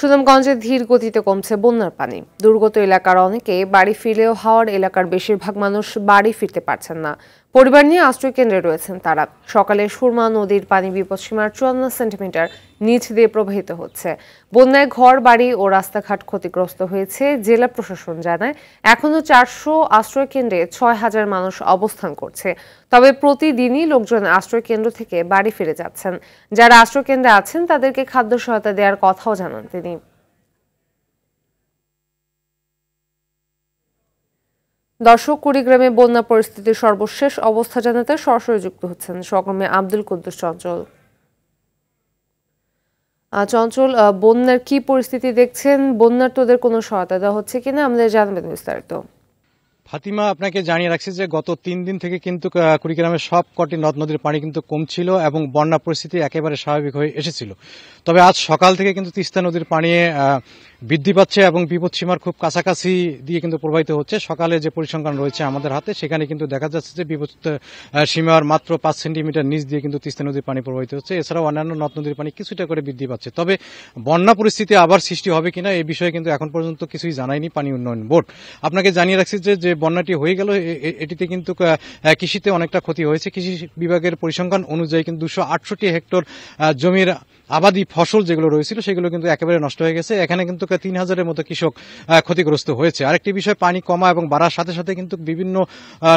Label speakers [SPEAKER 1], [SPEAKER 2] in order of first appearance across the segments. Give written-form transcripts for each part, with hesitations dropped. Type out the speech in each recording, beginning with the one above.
[SPEAKER 1] সুনামগঞ্জে ধীর গতিতে কমছে বন্যার পানি। দুর্গত এলাকার অনেকে বাড়ি ফিরলেও হাওড় এলাকার বেশিরভাগ মানুষ বাড়ি ফিরতে পারছেন না। পরিবার নিয়ে আশ্রয় কেন্দ্রে রয়েছেন তারা। সকালে সুরমা নদীর পানি বিপদসীমার 54 সেন্টিমিটার নিচ দিয়ে প্রবাহিত হচ্ছে। বন্যায় ঘর বাড়ি ও রাস্তাঘাট ক্ষতিগ্রস্ত হয়েছে। জেলা প্রশাসন জানায় এখনো 400 আশ্রয় কেন্দ্রে 6000 মানুষ অবস্থান করছে। তবে প্রতিদিনই লোকজন আশ্রয় কেন্দ্র থেকে বাড়ি ফিরে যাচ্ছেন। যারা আশ্রয় কেন্দ্রে আছেন তাদেরকে খাদ্য সহায়তা দেওয়ার কথাও জানান তিনি। দর্শক, কুড়িগ্রামে বন্যা পরিস্থিতির সর্বশেষ অবস্থা জানাতে সরাসরি যুক্ত হচ্ছেন সহকর্মী আব্দুল কুদ্দুস চঞ্চল। চঞ্চল, বন্যার কি পরিস্থিতি দেখছেন? বন্যার্তদের কোনো সহায়তা দেওয়া হচ্ছে কিনা আমাদের জানাবেন বিস্তারিত।
[SPEAKER 2] ফাতিমা, আপনাকে জানিয়ে রাখছি যে গত 3 দিন থেকে কিন্তু কুড়িগ্রামের সব কটি নদ নদীর পানি কিন্তু কমছিল এবং বন্যা পরিস্থিতি একেবারে স্বাভাবিক হয়ে এসেছিল। তবে আজ সকাল থেকে কিন্তু তিস্তা নদীর পানি বৃদ্ধি পাচ্ছে এবং বিপদসীমার খুব কাছাকাছি দিয়ে কিন্তু প্রবাহিত হচ্ছে। সকালে যে পরিসংখ্যান রয়েছে আমাদের হাতে, সেখানে কিন্তু দেখা যাচ্ছে যে বিপদ সীমার মাত্র 5 সেন্টিমিটার নিচ দিয়ে কিন্তু তিস্তা নদীর পানি প্রবাহিত হচ্ছে। এছাড়াও অন্যান্য নদ নদীর পানি কিছুটা করে বৃদ্ধি পাচ্ছে। তবে বন্যা পরিস্থিতি আবার সৃষ্টি হবে কিনা এই বিষয়ে কিন্তু এখন পর্যন্ত কিছুই জানায়নি পানি উন্নয়ন বোর্ড। আপনাকে জানিয়ে রাখছি যে বন্যাটি হয়ে গেল, এটিতে কিন্তু কৃষিতে অনেকটা ক্ষতি হয়েছে। কৃষি বিভাগের পরিসংখ্যান অনুযায়ী কিন্তু 268 হেক্টর জমির আবাদি ফসল যেগুলো রয়েছিল সেগুলো কিন্তু একেবারে নষ্ট হয়ে গেছে। এখানে কিন্তু 3000-এর মতো কৃষক ক্ষতিগ্রস্ত হয়েছে। আরেকটি বিষয়, পানি কমা এবং বাড়ার সাথে সাথে কিন্তু বিভিন্ন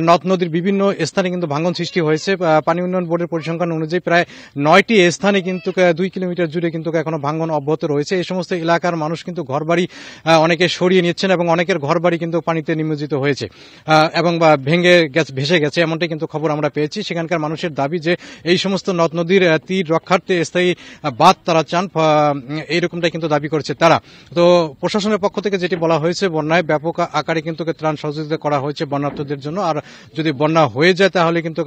[SPEAKER 2] নদ নদীর বিভিন্ন স্থানে কিন্তু ভাঙন সৃষ্টি হয়েছে। পানি উন্নয়ন বোর্ডের পরিসংখ্যান অনুযায়ী প্রায় 9টি স্থানে কিন্তু 2 কিলোমিটার জুড়ে কিন্তু এখনো ভাঙন অব্যাহত রয়েছে। এই সমস্ত এলাকার মানুষ কিন্তু ঘরবাড়ি অনেকে সরিয়ে নিচ্ছেন এবং অনেকের ঘরবাড়ি কিন্তু পানিতে নিমজ্জিত হয়েছে এবং ভেসে গেছে, এমনটাই কিন্তু খবর আমরা পেয়েছি। সেখানকার মানুষের দাবি যে এই সমস্ত নদ নদীর তীর রক্ষার্থে স্থায়ী বাঁধ তারা চান, এইরকমটাই কিন্তু দাবি করছে তারা। তো প্রশাসনের পক্ষ থেকে যেটি বলা হয়েছে, বন্যায় ব্যাপক আকারে কিন্তু ত্রাণ সহযোগিতা করা হয়েছে বন্যার্তদের জন্য। আর যদি বন্যা হয়ে যায় তাহলে কিন্তু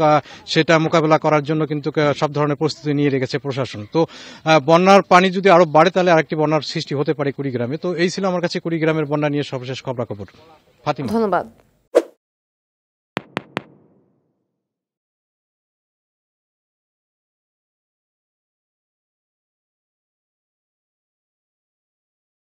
[SPEAKER 2] সেটা মোকাবেলা করার জন্য কিন্তু সব ধরনের প্রস্তুতি নিয়ে রেখেছে প্রশাসন। তো বন্যার পানি যদি আরো বাড়ে তাহলে আরেকটি বন্যার সৃষ্টি হতে পারে কুড়িগ্রামে। তো এই ছিল আমার কাছে কুড়িগ্রামের বন্যা নিয়ে সর্বশেষ খবরাখবর। ফাতিমা,
[SPEAKER 1] ধন্যবাদ।